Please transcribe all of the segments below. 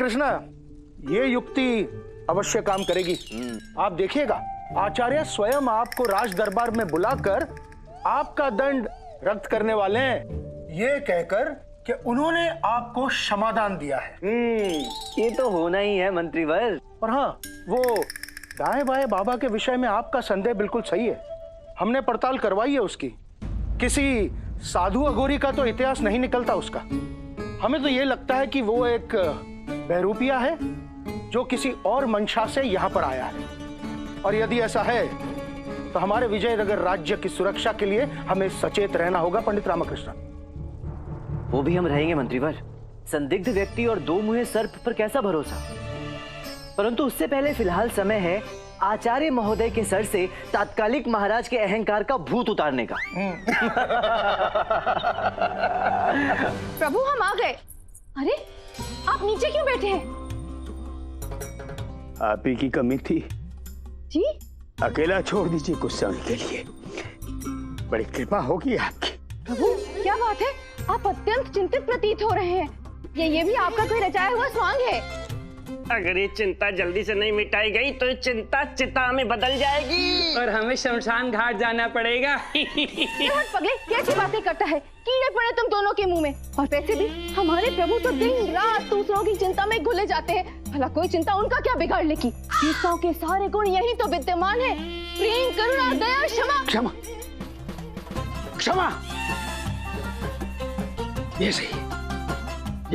रामाकृष्ण, ये युक्ति अवश्य काम करेगी। आप देखिएगा, आचार्य स्वयं आपको राज दरबार में बुलाकर आपका दंड रद्द करने वाले हैं, ये कहकर कि उन्होंने आपको क्षमादान दिया है। ये तो होना ही है मंत्रीवर। और हाँ, वो दाएं बाएं बाबा के विषय में आपका संदेह बिल्कुल सही है। हमने पड़ताल करवाई है उसकी। किसी साधु अघोरी का तो इतिहास नहीं निकलता उसका। हमें तो ये लगता है कि वो एक बहरूपिया है जो किसी और मंशा से यहाँ पर आया है। और यदि ऐसा है तो हमारे विजयनगर राज्य की सुरक्षा के लिए हमें सचेत रहना होगा पंडित रामकृष्ण। वो भी हम रहेंगे मंत्रीवर। संदिग्ध व्यक्ति और दो मुहे सर्प पर कैसा भरोसा। परंतु उससे पहले फिलहाल समय है आचार्य महोदय के सर से तात्कालिक महाराज के अहंकार का भूत उतारने का। प्रभु हम आ गए। अरे आप नीचे क्यों बैठे हैं? आप ही की कमी थी जी? अकेला छोड़ दीजिए कुछ समय के लिए, बड़ी कृपा होगी आपकी। प्रभु क्या बात है, आप अत्यंत चिंतित प्रतीत हो रहे हैं। ये भी आपका कोई रचाया हुआ स्वांग है? अगर ये चिंता जल्दी से नहीं मिटाई गई तो ये चिंता चिता में बदल जाएगी और हमें शमशान घाट जाना पड़ेगा। पगले कैसी बातें करता है, कीड़े पड़े तुम दोनों के मुंह में। और वैसे भी हमारे प्रभु तो दिन रात दूसरों की चिंता में घुले जाते हैं। भला कोई चिंता उनका क्या बिगाड़ने की? गीताओं के सारे गुण यही तो विद्यमान है, प्रेम, करुणा, दया, क्षमा। क्षमा क्षमा, ये सही,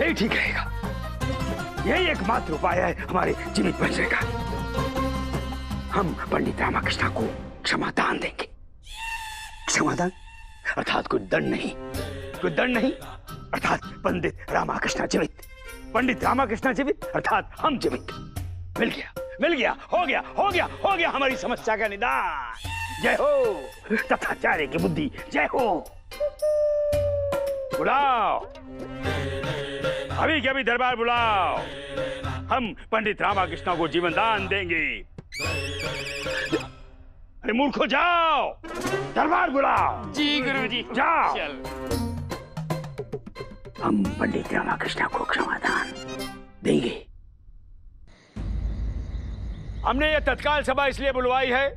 यही ठीक रहेगा। यही एकमात्र उपाय है हमारे जीवित बचने का। हम पंडित रामकृष्ण को क्षमादान देंगे। क्षमादान अर्थात कोई दंड नहीं, कोई दंड नहीं अर्थात पंडित रामकृष्ण जीवित, पंडित रामकृष्ण जीवित अर्थात हम जीवित। मिल गया, मिल गया, हो गया, हो गया, हो गया हमारी समस्या का निदान। जय हो तथाचार्य की बुद्धि, जय हो। बुलाओ, अभी के अभी दरबार बुलाओ। हम पंडित रामकृष्ण को जीवन दान देंगे। अरे मूर्खो, जाओ, दरबार बुलाओ। जी गुरुजी, जाओ। चल। हम पंडित रामकृष्ण को क्षमादान देंगे। हमने यह तत्काल सभा इसलिए बुलवाई है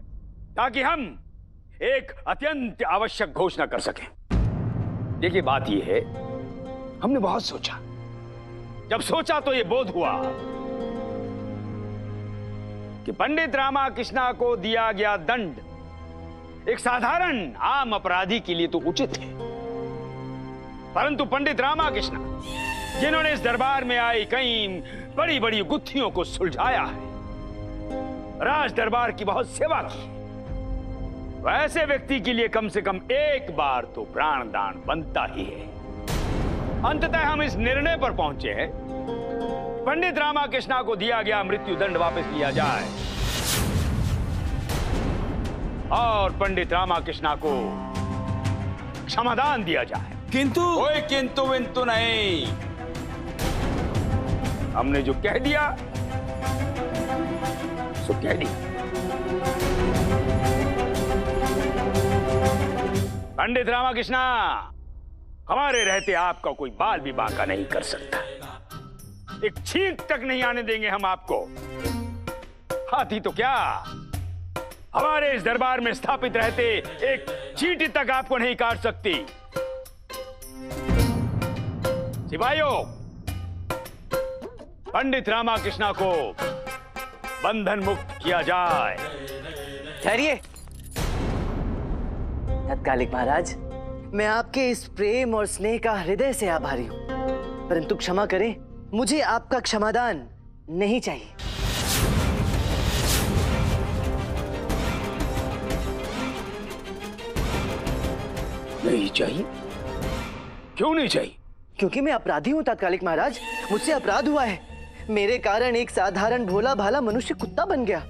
ताकि हम एक अत्यंत आवश्यक घोषणा कर सकें। देखिए, बात यह है, हमने बहुत सोचा। जब सोचा तो यह बोध हुआ कि पंडित रामकृष्ण को दिया गया दंड एक साधारण आम अपराधी के लिए तो उचित है, परंतु पंडित रामकृष्ण जिन्होंने इस दरबार में आई कई बड़ी बड़ी गुत्थियों को सुलझाया है, राज दरबार की बहुत सेवा की, वैसे व्यक्ति के लिए कम से कम एक बार तो प्राणदान बनता ही है। अंततः हम इस निर्णय पर पहुंचे हैं, पंडित रामकृष्ण को दिया गया मृत्यु दंड वापस लिया जाए और पंडित रामकृष्ण को क्षमादान दिया जाए। किंतु कोई किंतु विंतु नहीं, हमने जो कह दिया सो कह दिया। पंडित रामकृष्ण, हमारे रहते आपका कोई बाल भी बांका नहीं कर सकता। एक छींक तक नहीं आने देंगे हम आपको। हाथी तो क्या, हमारे इस दरबार में स्थापित रहते एक चींटी तक आपको नहीं काट सकती। सिपाहियों, पंडित रामकृष्ण को बंधन मुक्त किया जाए। ठहरिए तत्कालिक महाराज, मैं आपके इस प्रेम और स्नेह का हृदय से आभारी हूं, परंतु क्षमा करें, मुझे आपका क्षमादान नहीं चाहिए। नहीं चाहिए? क्यों नहीं चाहिए? क्योंकि मैं अपराधी हूं तत्कालिक महाराज, मुझसे अपराध हुआ है। मेरे कारण एक साधारण भोला भाला मनुष्य कुत्ता बन गया।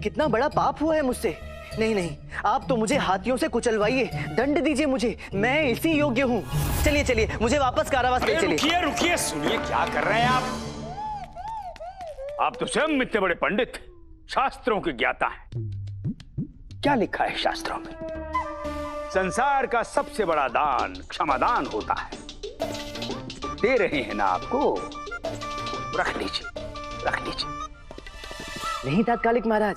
कितना बड़ा पाप हुआ है मुझसे। नहीं नहीं, आप तो मुझे हाथियों से कुचलवाइए, दंड दीजिए मुझे, मैं इसी योग्य हूँ। चलिए चलिए, मुझे वापस कारावास ले चलिए। रुकिए रुकिए, सुनिए क्या कर रहे हैं आप। आप तो स्वयं इतने बड़े पंडित, शास्त्रों के ज्ञाता हैं। क्या लिखा है शास्त्रों में? संसार का सबसे बड़ा दान क्षमादान होता है। दे रहे हैं ना आपको, रख लीजिए, रख लीजिए। नहीं तात्कालिक महाराज,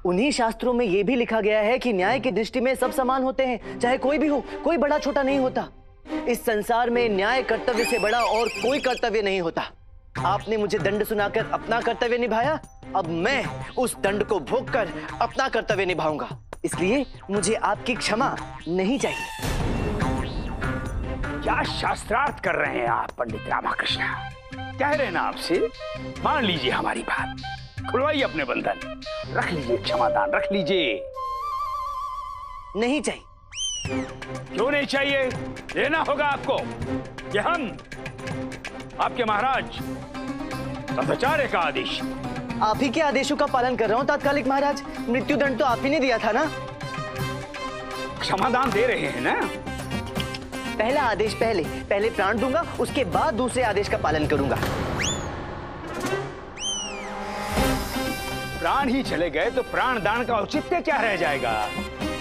उन्हीं शास्त्रों में यह भी लिखा गया है कि न्याय की दृष्टि में सब समान होते हैं, चाहे कोई भी हो, कोई बड़ा छोटा नहीं होता। इस संसार में न्याय कर्तव्य से बड़ा और कोई कर्तव्य नहीं होता। आपने मुझे दंड सुनाकर अपना कर्तव्य निभाया, अब मैं उस दंड को भोगकर अपना कर्तव्य निभाऊंगा। इसलिए मुझे आपकी क्षमा नहीं चाहिए। क्या शास्त्रार्थ कर रहे हैं आप पंडित रामाकृष्ण? कह रहे हैं ना आपसे, मान लीजिए हमारी बात, खुलवाइए अपने बंधन, रख लीजिए क्षमादान, रख लीजिए। नहीं चाहिए। क्यों नहीं चाहिए? लेना होगा आपको। कि हम आपके महाराज तथाचार्य का आदेश। आप ही के आदेशों का पालन कर रहा हूं तात्कालिक महाराज। मृत्युदंड तो आप ही ने दिया था ना। क्षमादान दे रहे हैं ना? पहला आदेश पहले प्राण दूंगा, उसके बाद दूसरे आदेश का पालन करूंगा। प्राण ही चले गए तो प्राण दान का औचित्य क्या रह जाएगा?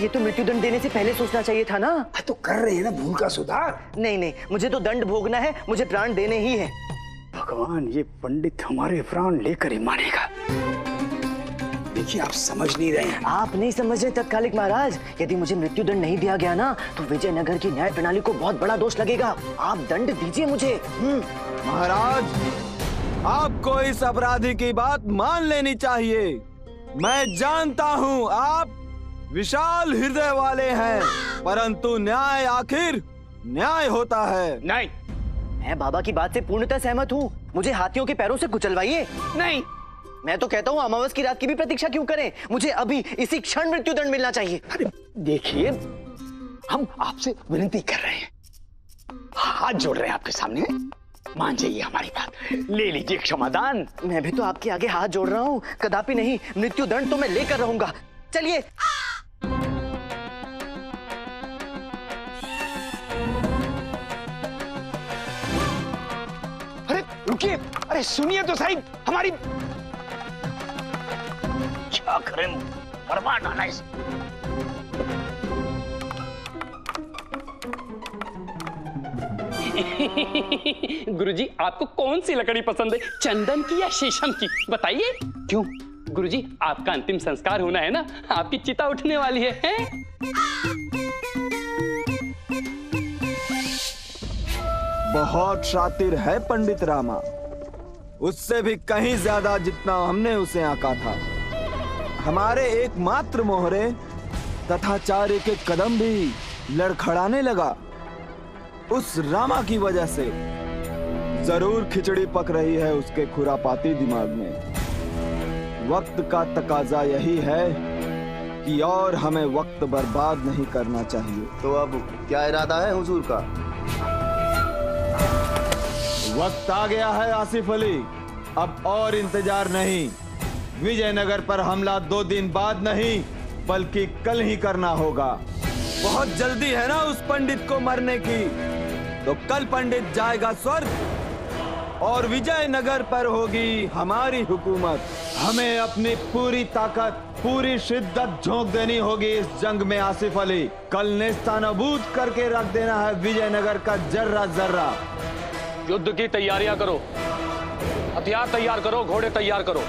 ये तो मृत्युदंड देने से पहले सोचना चाहिए था ना। तो कर रहे हैं ना भूल का सुधार। नहीं, मुझे तो दंड भोगना है, मुझे प्राण देने ही है। भगवान, ये पंडित हमारे प्राण लेकर ही मानेगा। देखिए, आप समझ नहीं रहे हैं। आप नहीं समझ रहे तत्कालिक महाराज। यदि मुझे मृत्युदंड नहीं दिया गया ना, तो विजयनगर की न्याय प्रणाली को बहुत बड़ा दोष लगेगा। आप दंड दीजिए मुझे। महाराज, आपको इस अपराधी की बात मान लेनी चाहिए। मैं जानता हूँ आप विशाल हृदय वाले हैं, परंतु न्याय आखिर न्याय होता है। नहीं, मैं बाबा की बात से पूर्णतः सहमत हूँ। मुझे हाथियों के पैरों से कुचलवाइए। नहीं, मैं तो कहता हूँ अमावस की रात की भी प्रतीक्षा क्यों करें? मुझे अभी इसी क्षण मृत्युदंड मिलना चाहिए। अरे देखिए, हम आपसे विनती कर रहे हैं, हाथ जोड़ रहे हैं आपके सामने, मान जाइए हमारी बात, ले लीजिए क्षमादान। मैं भी तो आपके आगे हाथ जोड़ रहा हूँ। कदापि नहीं, मृत्युदंड तो मैं लेकर रहूंगा। चलिए। अरे रुकिए, अरे सुनिए तो सही हमारी। क्या करें, बर्बाद डाला इस। गुरुजी, आपको कौन सी लकड़ी पसंद है, चंदन की या शीशम की? बताइए। क्यों गुरुजी, आपका अंतिम संस्कार होना है ना, आपकी चिता उठने वाली है, हैं? बहुत शातिर है पंडित रामा, उससे भी कहीं ज्यादा जितना हमने उसे आंका था। हमारे एकमात्र मोहरे तथाचार्य के कदम भी लड़खड़ाने लगा। उस रामा की वजह से जरूर खिचड़ी पक रही है उसके खुरापाती दिमाग में। वक्त का तकाजा यही है कि और हमें वक्त बर्बाद नहीं करना चाहिए। तो अब क्या इरादा है हुजूर का? वक्त आ गया है आसिफ अली, अब और इंतजार नहीं। विजयनगर पर हमला 2 दिन बाद नहीं, बल्कि कल ही करना होगा। बहुत जल्दी है ना उस पंडित को मरने की, तो कल पंडित जाएगा स्वर्ग और विजयनगर पर होगी हमारी हुकूमत। हमें अपनी पूरी ताकत, पूरी शिद्दत झोंक देनी होगी इस जंग में आसिफ अली। कल नेस्तानाबूद करके रख देना है विजयनगर का जर्रा जर्रा। युद्ध की तैयारियां करो, हथियार तैयार करो, घोड़े तैयार करो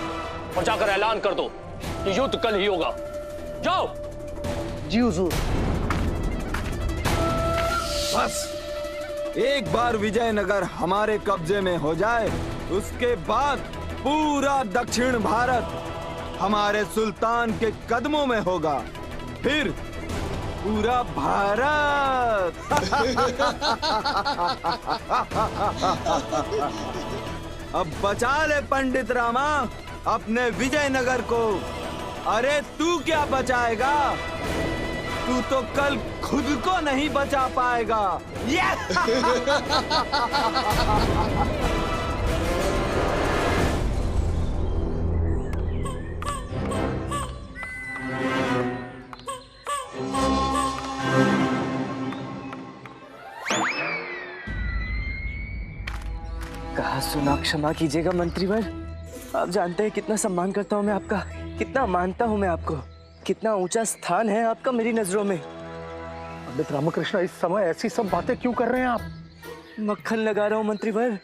और जाकर ऐलान कर दो कि युद्ध कल ही होगा। जाओ। जी हुजूर। बस एक बार विजयनगर हमारे कब्जे में हो जाए, उसके बाद पूरा दक्षिण भारत हमारे सुल्तान के कदमों में होगा, फिर पूरा भारत। अब बचा ले पंडित रामा अपने विजयनगर को। अरे तू क्या बचाएगा, तू तो कल खुद को नहीं बचा पाएगा। कहा सुना, क्षमा कीजिएगा मंत्रीवर। आप जानते हैं कितना सम्मान करता हूं मैं आपका, कितना मानता हूं मैं आपको, कितना ऊंचा स्थान है आपका मेरी नजरों में। पंडित रामकृष्ण, इस समय ऐसी सब बातें क्यों कर रहे हैं आप? मक्खन लगा रहा हूं मंत्रीवर,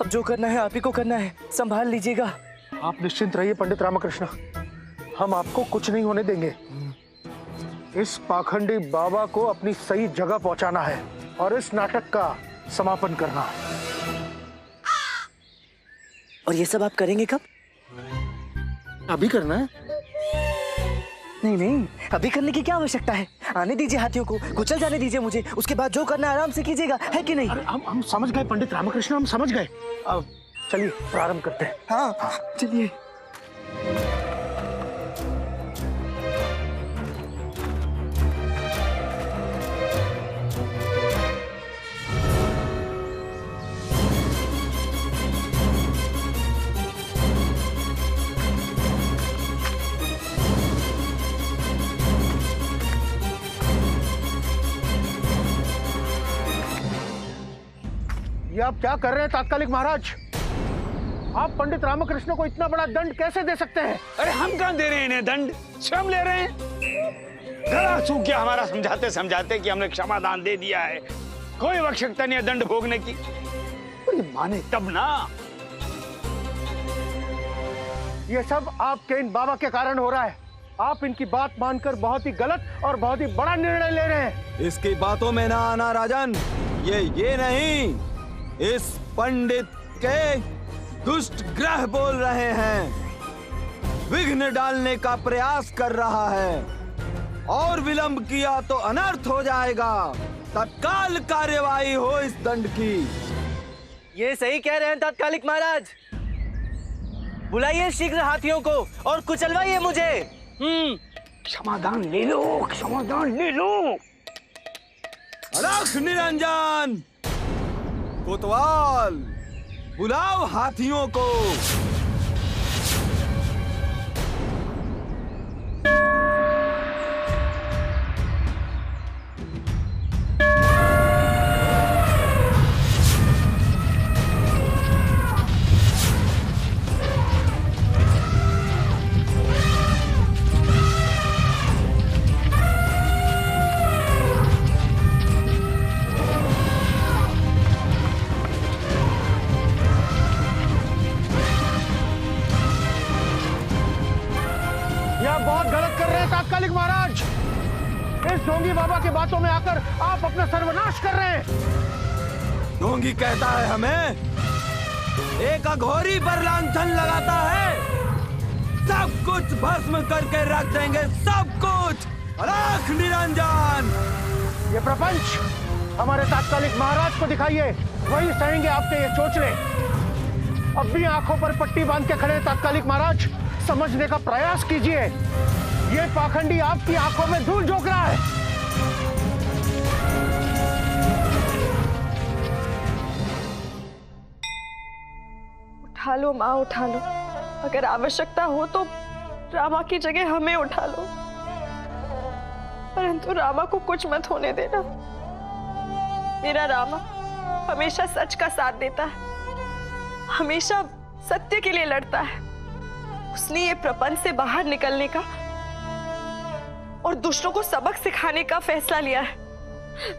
अब जो करना है आप ही को करना है, संभाल लीजिएगा। आप निश्चिंत रहिए पंडित रामकृष्ण, हम आपको कुछ नहीं होने देंगे। इस पाखंडी बाबा को अपनी सही जगह पहुंचाना है और इस नाटक का समापन करना है। और ये सब आप करेंगे कब? अभी करना है? नहीं नहीं, अभी करने की क्या आवश्यकता है? आने दीजिए हाथियों को, कुचल जाने दीजिए मुझे, उसके बाद जो करना है आराम से कीजिएगा, है कि नहीं? अरे हम समझ गए पंडित रामकृष्ण, हम समझ गए। अब चलिए प्रारंभ करते हैं। हाँ चलिए। ये आप क्या कर रहे हैं तात्कालिक महाराज? आप पंडित रामकृष्ण को इतना बड़ा दंड कैसे दे सकते हैं? अरे हम कहां दे रहे हैं इन्हें दंड, स्वयं ले रहे हैं। गला सूख गया हमारा समझाते समझाते कि हमने क्षमादान दे दिया है, कोई आवश्यकता नहीं है दंड भोगने की। तो ये माने तब ना। ये सब आपके इन बाबा के कारण हो रहा है। आप इनकी बात मानकर बहुत ही गलत और बहुत ही बड़ा निर्णय ले रहे हैं। इसकी बातों में ना आना राजन, ये नहीं, इस पंडित के दुष्ट ग्रह बोल रहे हैं, विघ्न डालने का प्रयास कर रहा है, और विलंब किया तो अनर्थ हो जाएगा। तत्काल कार्यवाही हो इस दंड की। ये सही कह रहे हैं तात्कालिक महाराज, बुलाइए शीघ्र हाथियों को और कुचलवाइए मुझे। क्षमादान ले लो, क्षमादान ले लो। अलख निरंजन, कोतवाल, बुलाओ हाथियों को। तात्कालिक महाराज, इस ढोंगी बाबा के बातों में आकर आप अपना सर्वनाश कर रहे हैं। ढोंगी कहता है हमें, एक अघोरी पर लांछन लगाता है, सब कुछ भस्म करके रख देंगे, सब कुछ। अलख निरंजन, ये प्रपंच हमारे तात्कालिक महाराज को दिखाइए, वही सहेंगे आपके ये चोचले। अब भी आंखों पर पट्टी बांध के खड़े तात्कालिक महाराज, समझने का प्रयास कीजिए। ये पाखंडी आपकी आंखों में धूल झोंक रहा है। उठा लो माँ, उठा लो। अगर आवश्यकता हो तो रामा की जगह हमें उठा लो, परंतु रामा को कुछ मत होने देना। मेरा रामा हमेशा सच का साथ देता है, हमेशा सत्य के लिए लड़ता है। उसने ये प्रपंच से बाहर निकलने का और दुष्टों को सबक सिखाने का फैसला लिया है।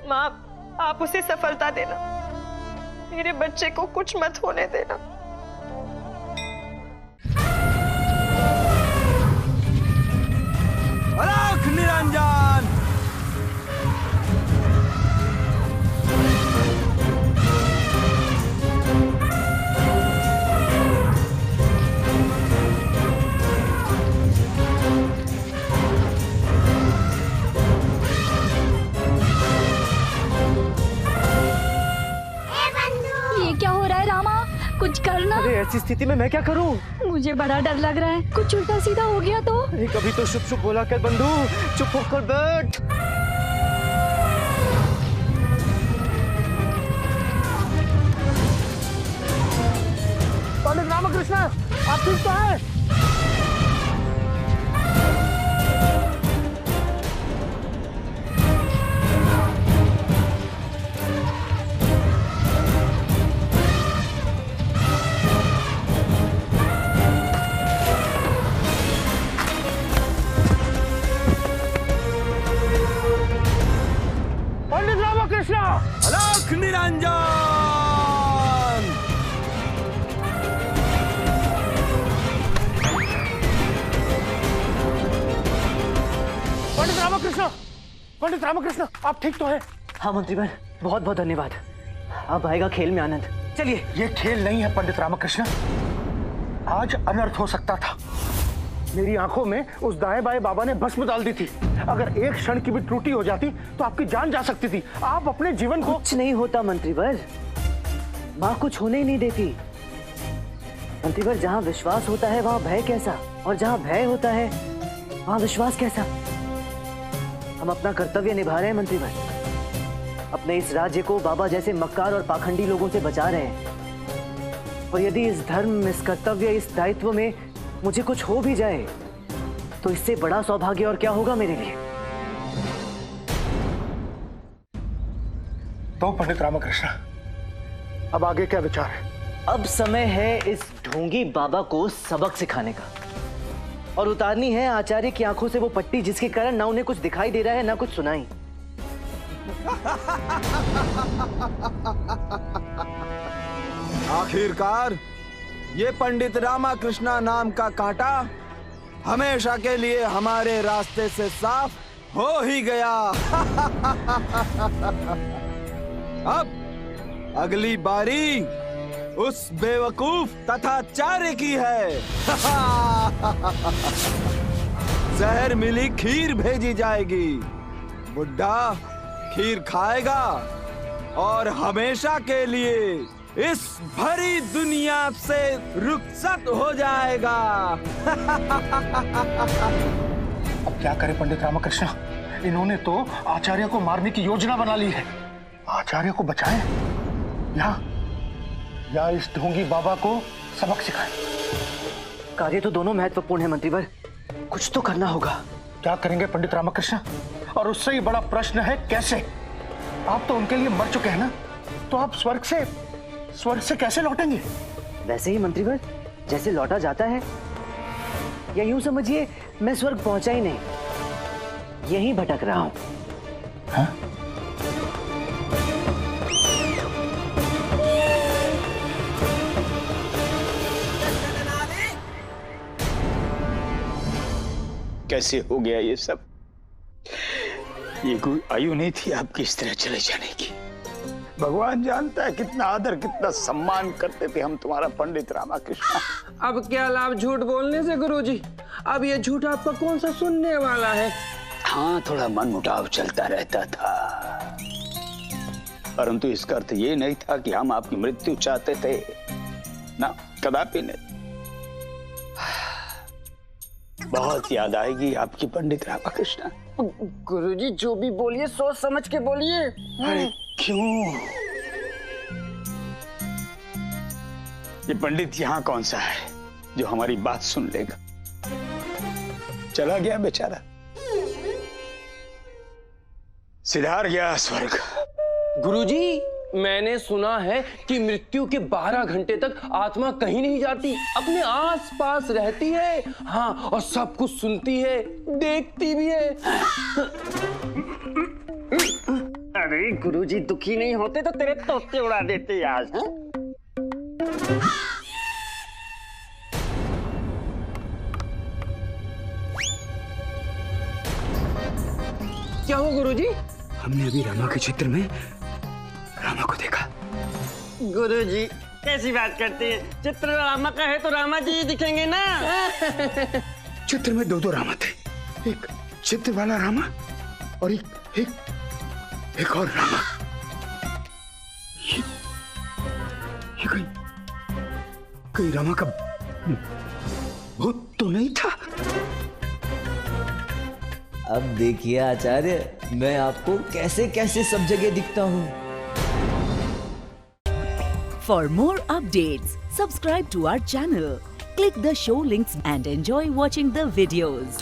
माँ, आप उसे सफलता देना, मेरे बच्चे को कुछ मत होने देना। अलख निरंजन, कुछ करना। अरे ऐसी स्थिति में मैं क्या करूं? मुझे बड़ा डर लग रहा है, कुछ उल्टा सीधा हो गया तो। अरे कभी तो शुभ शुभ बोला कर बंधु, चुप होकर बैठ। पंडित रामकृष्ण, आप ठीक तो हैं? अलख निरंजन, पंडित रामकृष्ण, आप ठीक तो है? हाँ मंत्रीवर, बहुत बहुत धन्यवाद। अब आएगा खेल में आनंद। चलिए। ये खेल नहीं है पंडित रामकृष्ण, आज अनर्थ हो सकता था। मेरी आंखों में उस दाएं बाएं बाबा ने भस्म डाल दी थी। अगर एक क्षण की भी त्रुटि हो जाती तो आपकी जान जा सकती थी। आप अपने जीवन को... कुछ नहीं होता मंत्रीवर, माँ कुछ होने ही नहीं देती। मंत्रीवर, जहाँ विश्वास होता है वहाँ भय कैसा, और जहाँ भय होता है वहाँ विश्वास कैसा। हम अपना कर्तव्य निभा रहे हैं मंत्रीवर, अपने इस राज्य को बाबा जैसे मक्कार और पाखंडी लोगों से बचा रहे हैं। और यदि इस धर्म, इस कर्तव्य, इस दायित्व में मुझे कुछ हो भी जाए तो इससे बड़ा सौभाग्य और क्या होगा मेरे लिए। तो पंडित रामकृष्ण, अब आगे क्या विचार है? अब समय है इस ढोंगी बाबा को सबक सिखाने का, और उतारनी है आचार्य की आंखों से वो पट्टी जिसके कारण ना उन्हें कुछ दिखाई दे रहा है ना कुछ सुनाई। आखिरकार ये पंडित रामकृष्ण नाम का कांटा हमेशा के लिए हमारे रास्ते से साफ हो ही गया। अब अगली बारी उस बेवकूफ तथा चार्य की है। जहर मिली खीर भेजी जाएगी, बुड्ढा खीर खाएगा और हमेशा के लिए इस भरी दुनिया से रुखसत हो जाएगा। अब क्या करें पंडित रामकृष्ण, इन्होंने तो आचार्य को मारने की योजना बना ली है। आचार्य को बचाएं या इस ढोंगी बाबा को सबक सिखाएं? कार्य तो दोनों महत्वपूर्ण है मंत्रीवर, कुछ तो करना होगा। क्या करेंगे पंडित रामकृष्ण? और उससे ही बड़ा प्रश्न है कैसे? आप तो उनके लिए मर चुके हैं ना, तो आप स्वर्ग से कैसे लौटेंगे? वैसे ही मंत्रीवर, जैसे लौटा जाता है, या यूं समझिए मैं स्वर्ग पहुंचा ही नहीं, यहीं भटक रहा हूं। हाँ? कैसे हो गया ये सब? ये कोई आयु नहीं थी आपकी इस तरह चले जाने की। भगवान जानता है कितना आदर, कितना सम्मान करते थे हम तुम्हारा पंडित रामकृष्ण। अब क्या लाभ झूठ बोलने से गुरुजी? अब ये झूठ आपका कौन सा सुनने वाला है? हाँ, थोड़ा मन मुटाव चलता रहता था, परंतु इसका अर्थ ये नहीं था कि हम आपकी मृत्यु चाहते थे ना, कदापि नहीं। बहुत याद आएगी आपकी पंडित रामकृष्ण। गुरुजी जो भी बोलिए सोच समझ के बोलिए। अरे क्यों? ये पंडित यहाँ कौन सा है जो हमारी बात सुन लेगा? चला गया बेचारा, सिधार गया स्वर्ग। गुरुजी, मैंने सुना है कि मृत्यु के 12 घंटे तक आत्मा कहीं नहीं जाती, अपने आस पास रहती है। हाँ, और सब कुछ सुनती है, देखती भी है। अरे गुरुजी दुखी नहीं होते तो तेरे तोते उड़ा देते आज। क्या हो गुरुजी? हमने अभी रामा के चित्र में रामा को देखा। गुरुजी कैसी बात करते हैं? चित्र रामा का है तो रामा जी ही दिखेंगे ना। चित्र में दो रामा थे, एक चित्र वाला रामा और एक और रामा। ये कहीं रामा का भूत तो नहीं था? अब देखिए आचार्य, मैं आपको कैसे कैसे सब जगह दिखता हूँ। For more updates, subscribe to our channel, click the show links and enjoy watching the videos.